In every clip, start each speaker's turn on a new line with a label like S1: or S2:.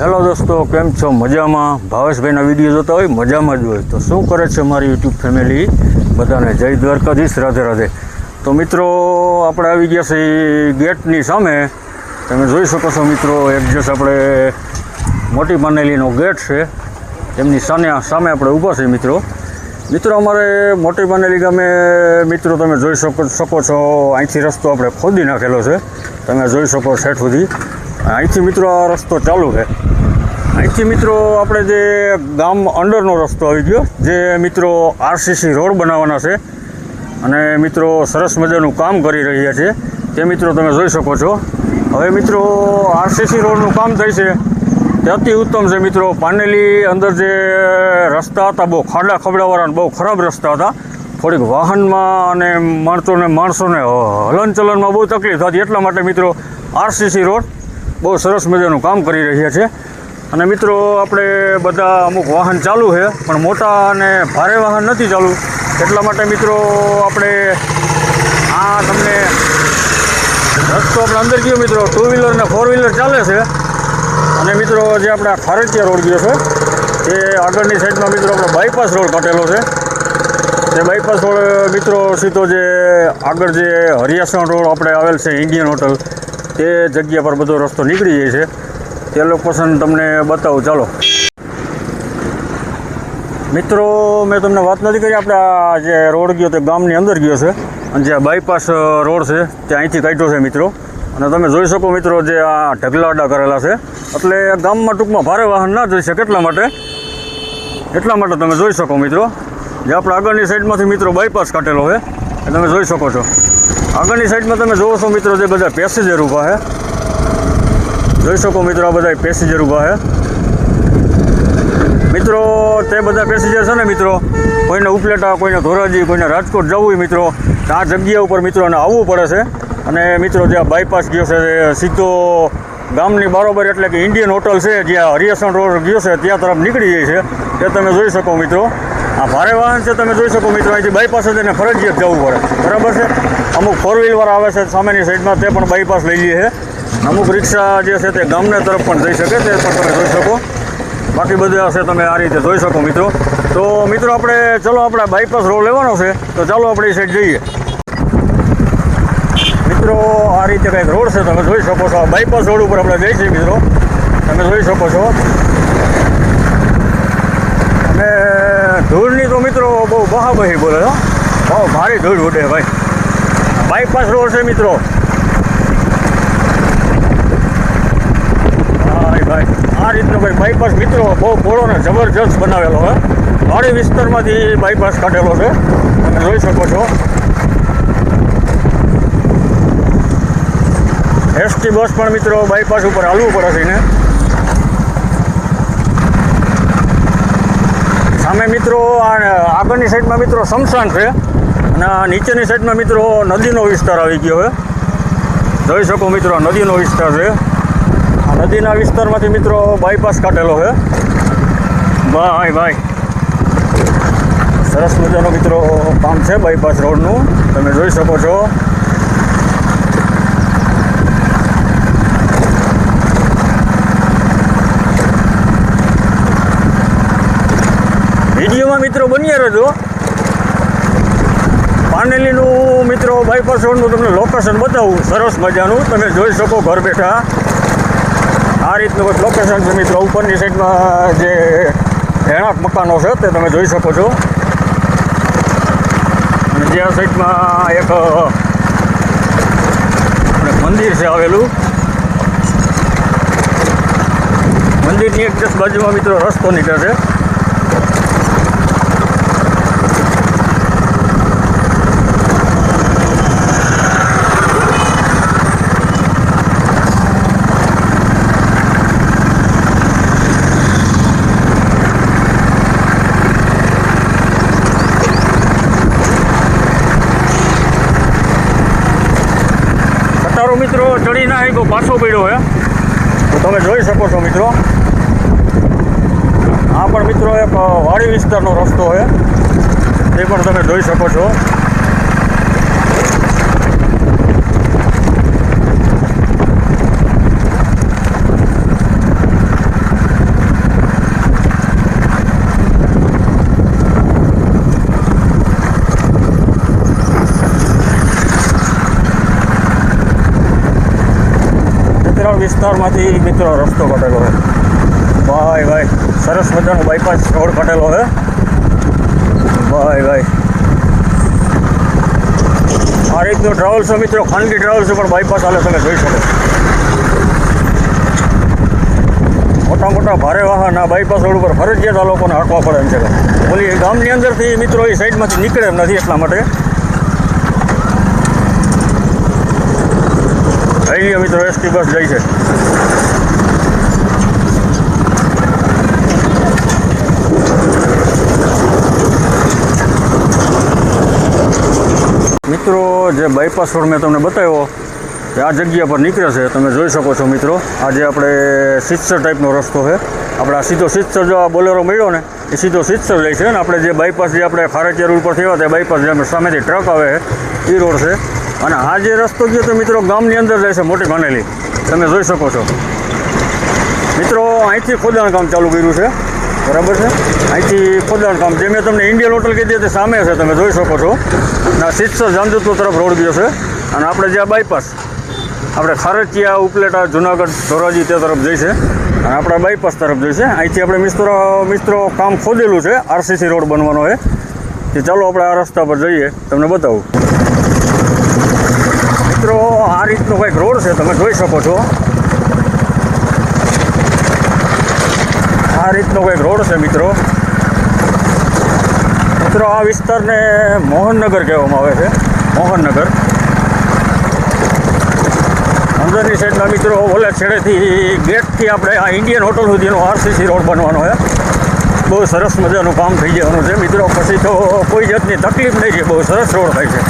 S1: Hello દોસ્તો, કેમ છો? મજામાં? ભાવેશભાઈના વિડીયો જોતા હોય મજામાં જ હોય તો શું કરે છે મારી યુટ્યુબ ફેમિલી? બધાને જય દ્વારકાધીશ, રાધે રાધે. તો મિત્રો, આપણે આવી ગયા છે ગેટની સામે. તમે જોઈ શકો છો મિત્રો, એક્ઝેક્ટ આપણે મોટી પાનેલીનો ગેટ છે એમની સામે આપણે ઊભા છીએ મિત્રો. અમારે મોટી પાનેલી ગામે મિત્રો તમે જોઈ શકો છો, અહીંથી રસ્તો આપણે ખોદી નાખેલો છે. તમે જોઈ શકો શેઠ સુધી. અહીંથી મિત્રો આ રસ્તો ચાલુ છે. અહીંથી મિત્રો આપણે જે ગામ અંડરનો રસ્તો આવી ગયો, જે મિત્રો આરસીસી રોડ બનાવવાના છે અને મિત્રો સરસ મજાનું કામ કરી રહ્યા છે તે મિત્રો તમે જોઈ શકો છો. હવે મિત્રો આરસીસી રોડનું કામ થાય છે તે અતિ ઉત્તમ છે મિત્રો. પાનેલી અંદર જે રસ્તા હતા બહુ ખાડા ખબડાવાળા, બહુ ખરાબ રસ્તા હતા. થોડીક વાહનમાં અને માણસોને હલનચલનમાં બહુ તકલીફ થતી. એટલા માટે મિત્રો આરસીસી રોડ બહુ સરસ મજાનું કામ કરી રહ્યા છે. અને મિત્રો આપણે બધા અમુક વાહન ચાલુ છે પણ મોટા અને ભારે વાહન નથી ચાલુ. એટલા માટે મિત્રો આપણે આ તમને રસ્તો આપણે અંદર ગયો મિત્રો, 2 વ્હીલર અને 4 વ્હીલર ચાલે છે. અને મિત્રો જે આપણે ખારેટિયા રોડ ગયો છે તે આગળની સાઈડમાં મિત્રો આપણે બાયપાસ રોડ કાઢેલો છે. તે બાયપાસ રોડ મિત્રો સીધો જે આગળ જે હરિયાસણ રોડ આપણે આવેલ છે ઇન્ડિયન હોટલ, તે જગ્યા પર બધો રસ્તો નીકળી જાય છે. તે લોકેશન તમને બતાવું ચાલો. મિત્રો મેં તમને વાત નથી કરી, આપણે આ જે રોડ ગયો તે ગામની અંદર ગયો છે અને જે બાયપાસ રોડ છે તે અહીંથી કાઢ્યો છે મિત્રો. અને તમે જોઈ શકો મિત્રો, જે આ ઢગલાડા કરેલા છે એટલે ગામમાં ટૂંકમાં ભારે વાહન ના જઈ શકે એટલા માટે તમે જોઈ શકો મિત્રો. જે આપણે આગળની સાઈડમાંથી મિત્રો બાયપાસ કાઢેલો છે એ તમે જોઈ શકો છો. આગળની સાઈડમાં તમે જોવો છો મિત્રો, જે બધા પેસેન્જર ઊભા છે. જોઈ શકો મિત્રો, આ બધા પેસેન્જર ઊભા છે મિત્રો. તે બધા પેસેન્જર છે ને મિત્રો, કોઈને ઉપલેટા, કોઈને ધોરાજી, કોઈને રાજકોટ જવું હોય મિત્રો, આ જગ્યા ઉપર મિત્રોને આવવું પડે છે. અને મિત્રો જે આ બાયપાસ ગયો છે સીધો ગામની બરોબર, એટલે કે ઇન્ડિયન હોટલ છે જ્યાં હરિયાસણ રોડ ગયો છે ત્યાં તરફ નીકળી જાય છે. તે તમે જોઈ શકો મિત્રો. આ ભારે વાહન છે તમે જોઈ શકો મિત્રો, અહીંથી બાયપાસ જ એને ફરજિયાત જવું પડે, બરાબર છે. અમુક 4 વ્હીલવાળા આવે છે સામેની સાઈડમાં, તે પણ બાયપાસ લઈ લે છે. અમુક રિક્ષા જે છે તે ગામના તરફ પણ જઈ શકે, તે પણ તમે જોઈ શકો. બાકી બધા હશે તમે આ રીતે જોઈ શકો મિત્રો. તો મિત્રો આપણે આપણે બાયપાસ રોડ લેવાનો છે તો ચાલો આપણે એ સાઈડ જઈએ મિત્રો. આ રીતે કંઈક રોડ છે તમે જોઈ શકો છો. આ બાયપાસ રોડ ઉપર આપણે જઈએ છીએ મિત્રો, તમે જોઈ શકો છો. અને ધૂળની તો મિત્રો બહુ બહાબહી બોલે છો, બહુ ભારી ધૂળ ઉડે ભાઈ. બાયપાસ રોડ છે મિત્રો. ભાઈ આ રીતનો ભાઈ બાયપાસ મિત્રો બહુ પહોળો ને જબરજસ્ત બનાવેલો હોય. પહાડી વિસ્તારમાંથી બાયપાસ કાઢેલો છે, તમે જોઈ શકો છો. એસટી બસ પણ મિત્રો બાયપાસ ઉપર હાલવું પડે છે એને. સામે મિત્રો આગળની સાઈડમાં મિત્રો શમશાન છે અને નીચેની સાઈડમાં મિત્રો નદીનો વિસ્તાર આવી ગયો છે. જોઈ શકો મિત્રો, નદીનો વિસ્તાર છે. આ નદીના વિસ્તારમાંથી મિત્રો બાયપાસ કાઢેલો છે. ભાઈ સરસ મજાનો મિત્રો કામ છે બાયપાસ રોડનું, તમે જોઈ શકો છો. વિડીયોમાં મિત્રો બન્યા રહેજો. પાનેલીનું મિત્રો બાયપાસ રોડનું તમને લોકેશન બતાવું સરસ મજાનું, તમે જોઈ શકો ઘર બેઠા. આ રીતનું કંઈક લોકેશન છે મિત્રો. ઉપરની સાઈડમાં જે રહેણાંક મકાનો છે તે તમે જોઈ શકો છો. અને જે આ સાઈડમાં એક મંદિર છે આવેલું. મંદિરની એક જસ્ટ બાજુમાં મિત્રો રસ્તો નીકળે છે. મિત્રો ચડી ના આવી પાછો પડ્યો છે તો તમે જોઈ શકો છો મિત્રો. આ પણ મિત્રો એક વાડી વિસ્તારનો રસ્તો છે, તે પણ તમે જોઈ શકો છો. વિસ્તારમાંથી મિત્રો રસ્તો કાઢેલો છે. ભાઈ સરસ મજાનો બાયપાસ રોડ કાઢેલો છે. ભાઈ આ રીતનું ટ્રાવેલ્સ છે મિત્રો, ખાનગી ટ્રાવેલ્સ પણ બાયપાસ હાલે તમે જોઈ શકો. મોટા ભારે વાહન આ બાયપાસ રોડ ઉપર ફરજિયાત આ લોકોને હાંકવા પડે એમ છે. ઓલી ગામની અંદરથી મિત્રો એ સાઈડમાંથી નીકળે એમ નથી, એટલા માટે અહીંયા મિત્રો એસટી બસ જાય છે. મિત્રો જે બાયપાસ રોડ મેં તમને બતાવ્યો કે આ જગ્યા પર નીકળે છે, તમે જોઈ શકો છો મિત્રો. આજે આપણે સિત્સર ટાઈપનો રસ્તો છે. આપણે આ સીધો સિત્સર જો આ બોલેરો મળ્યો ને એ સીધો સિત્સર જાય છે. ને આપણે જે બાયપાસ જે આપણે ખારેચિયા રોડ પર થયા તે બાયપાસ જે સામેથી ટ્રક આવે છે એ રોડ છે. અને આ જે રસ્તો ગયો તો મિત્રો ગામની અંદર જાય છે, મોટી માનેલી તમે જોઈ શકો છો મિત્રો. અહીંથી ખોદાણ કામ ચાલુ કર્યું છે, બરાબર છે. અહીંથી ખોદાણ કામ જે મેં તમને ઇન્ડિયન હોટલ કીધી તે સામે છે, તમે જોઈ શકો છો. અને સિત્સર જામજોધપુર તરફ રોડ ગયો છે. અને આપણે જે આ બાયપાસ આપણે ખારેચિયા ઉપલેટા જુનાગઢ ધોરાજી તે તરફ જઈ છે. અને આપણા બાયપાસ તરફ જઈ છે. અહીંથી આપણે મિત્રો કામ ખોદેલું છે, આરસીસી રોડ બનવાનો છે. કે ચાલો આપણે આ રસ્તા પર જઈએ, તમને બતાવું. મિત્રો આ રીતનો કંઈક રોડ છે, તમે જોઈ શકો છો. આ રીતનો કંઈક રોડ છે મિત્રો. આ વિસ્તારને મોહનનગર કહેવામાં આવે છે, મોહનનગર. અંદરની સાઈડના મિત્રો ઓલા છેડેથી ગેટથી આપણે આ ઇન્ડિયન હોટલ સુધીનો આરસીસી રોડ બનવાનો છે. બહુ સરસ મજાનું કામ થઈ જવાનું છે મિત્રો. પછી તો કોઈ જાતની તકલીફ નહીં છે, બહુ સરસ રોડ થાય છે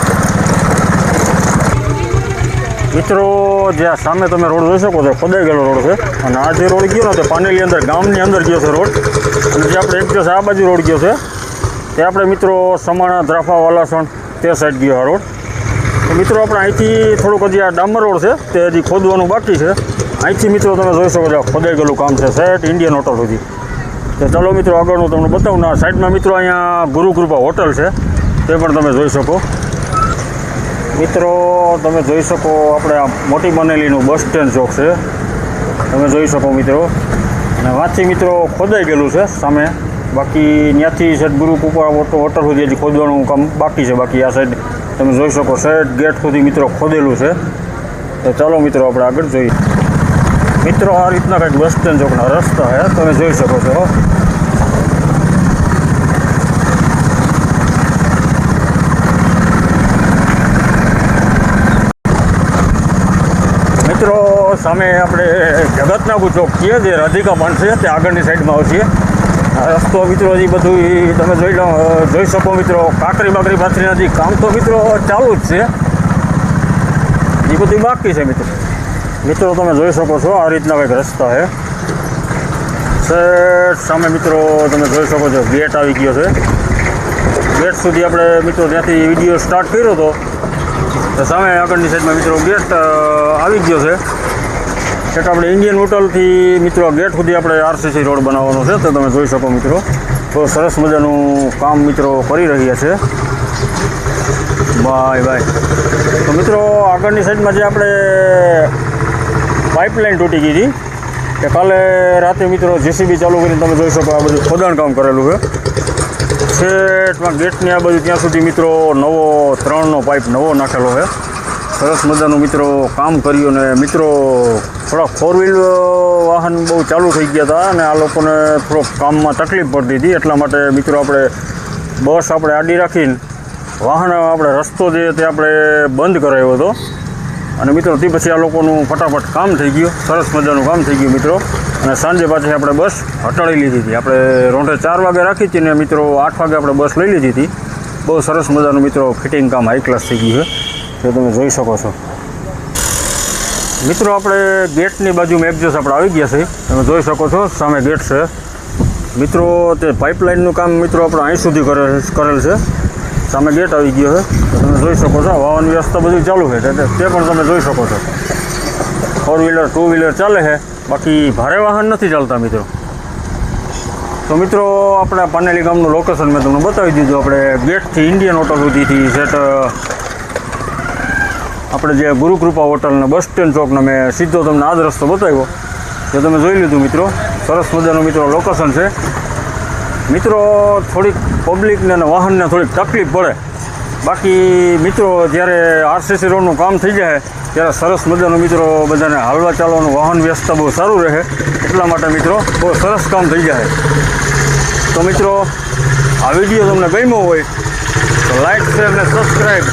S1: મિત્રો. જે આ સામે તમે રોડ જોઈ શકો છો ખોદાઈ ગયેલો રોડ છે. અને આ જે રોડ ગયો ને તે પાનેલી અંદર ગામની અંદર ગયો છે રોડ. અને જે આપણે એક દિવસ આ બાજુ રોડ ગયો છે તે આપણે મિત્રો સમાણા દ્રાફા વાલાસણ તે સાઈડ ગયો આ રોડ. તો મિત્રો આપણે અહીંથી થોડુંક હજી આ ડામર રોડ છે તે હજી ખોદવાનું બાકી છે. અહીંથી મિત્રો તમે જોઈ શકો છો ખોદાઈ ગયેલું કામ છે સેટ ઇન્ડિયન હોટલ સુધી. તો ચાલો મિત્રો આગળનું તમને બતાવું. ના સાઈડમાં મિત્રો અહીંયા ગુરુકૃપા હોટલ છે તે પણ તમે જોઈ શકો મિત્રો. તમે જોઈ શકો આપણે આ મોટી બનેલીનું બસ સ્ટેન્ડ ચોક છે, તમે જોઈ શકો મિત્રો. અને વાંચી મિત્રો ખોદાઈ ગયેલું છે સામે. બાકી ત્યાંથી સાઈડ ગુરુકૃપા હોટલ સુધી હજી ખોદવાનું કામ બાકી છે. બાકી આ સાઈડ તમે જોઈ શકો સાઈડ ગેટ સુધી મિત્રો ખોદેલું છે. તો ચાલો મિત્રો આપણે આગળ જોઈએ. મિત્રો આ રીતના કંઈક બસ સ્ટેન્ડ ચોકના રસ્તા છે, તમે જોઈ શકો છો. મિત્રો સામે આપણે જગતનાગુ ચોક છીએ, જે રાધિકા પણ છે તે આગળની સાઈડમાં આવશે. આ રસ્તો મિત્રો હજી બધું તમે જોઈ શકો મિત્રો. કાંકરી બાકરી પાથરીને હજી કામ તો મિત્રો ચાલુ જ છે, એ બધું બાકી છે મિત્રો. તમે જોઈ શકો છો આ રીતના કંઈક રસ્તા છે. સેટ સામે મિત્રો તમે જોઈ શકો છો ગેટ આવી ગયો છે. ગેટ સુધી આપણે મિત્રો ત્યાંથી વિડીયો સ્ટાર્ટ કર્યો હતો તો સામે આગળની સાઈડમાં મિત્રો ગેટ આવી ગયો છે. એટલે આપણે ઇન્ડિયન હોટલથી મિત્રો ગેટ સુધી આપણે આરસીસી રોડ બનાવવાનો છે. તો તમે જોઈ શકો મિત્રો તો સરસ મજાનું કામ મિત્રો કરી રહ્યા છે. ભાઈ તો મિત્રો આગળની સાઈડમાં જે આપણે પાઇપલાઇન તૂટી ગઈ હતી કે કાલે રાતે મિત્રો જેસીબી ચાલુ કરીને તમે જોઈ શકો આ બધું ખોદાણ કામ કરેલું છે. છેટમાં ગેટની આ બાજુ ત્યાં સુધી મિત્રો નવો 3નો પાઇપ નવો નાખેલો છે. સરસ મજાનું મિત્રો કામ કર્યું. અને મિત્રો થોડા 4 વ્હીલ વાહન બહુ ચાલુ થઈ ગયા હતા અને આ લોકોને થોડોક કામમાં તકલીફ પડતી હતી. એટલા માટે મિત્રો આપણે બસ આપણે આડી રાખીને વાહન આપણે રસ્તો જે તે આપણે બંધ કરાવ્યો હતો. અને મિત્રો તે પછી આ લોકોનું ફટાફટ કામ થઈ ગયું, સરસ મજાનું કામ થઈ ગયું મિત્રો. અને સાંજે પાછી આપણે બસ હટાડી લીધી હતી. આપણે રોંઢે 4 વાગે રાખી હતી ને મિત્રો 8 વાગે આપણે બસ લઈ લીધી હતી. બહુ સરસ મજાનું મિત્રો ફિટિંગ કામ હાઈ ક્લાસ થઈ ગયું છે, તે તમે જોઈ શકો છો મિત્રો. આપણે ગેટની બાજુમાં એક દિવસ આપણે આવી ગયા છે, તમે જોઈ શકો છો સામે ગેટ છે મિત્રો. તે પાઇપલાઇનનું કામ મિત્રો આપણે અહીં સુધી કરેલ છે. સામે ગેટ આવી ગયો છે, તમે જોઈ શકો છો. વાહન વ્યવસ્થા બધું ચાલુ છે તે પણ તમે જોઈ શકો છો. 4 વ્હીલર 2 વ્હીલર ચાલે છે, બાકી ભારે વાહન નથી ચાલતા મિત્રો. તો મિત્રો આપણે પાનેલી ગામનું લોકેશન મેં તમને બતાવી દીધું. આપણે ગેટથી ઇન્ડિયન હોટલ સુધીથી સેટ આપણે જે ગુરુકૃપા હોટલના બસ સ્ટેન્ડ ચોકનો મેં સીધો તમને આ જ રસ્તો બતાવ્યો, જે તમે જોઈ લીધું મિત્રો. સરસ મજાનું મિત્રો લોકેશન છે. મિત્રો થોડીક પબ્લિકને અને વાહનને થોડીક તકલીફ પડે, બાકી મિત્રો જ્યારે આરસીસી રોડનું કામ થઈ જાય ત્યારે સરસ મજાનું મિત્રો બધાને હાલવા ચાલવાનું વાહન વ્યવસ્થા બહુ સારું રહે, એટલા માટે મિત્રો બહુ સરસ કામ થઈ જાય. તો મિત્રો આ વિડીયો તમને ગમ્યો હોય તો લાઈક શેર અને સબસ્ક્રાઈબ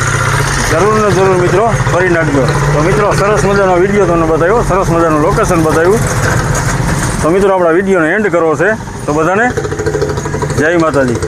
S1: જરૂર ને જરૂર મિત્રો કરી નાખજો. તો મિત્રો સરસ મજાનો વિડીયો તમને બતાવ્યો, સરસ મજાનું લોકેશન બતાવ્યું. તો મિત્રો આપણા વિડીયોને એન્ડ કરવો છે. તો બધાને જય માતાજી.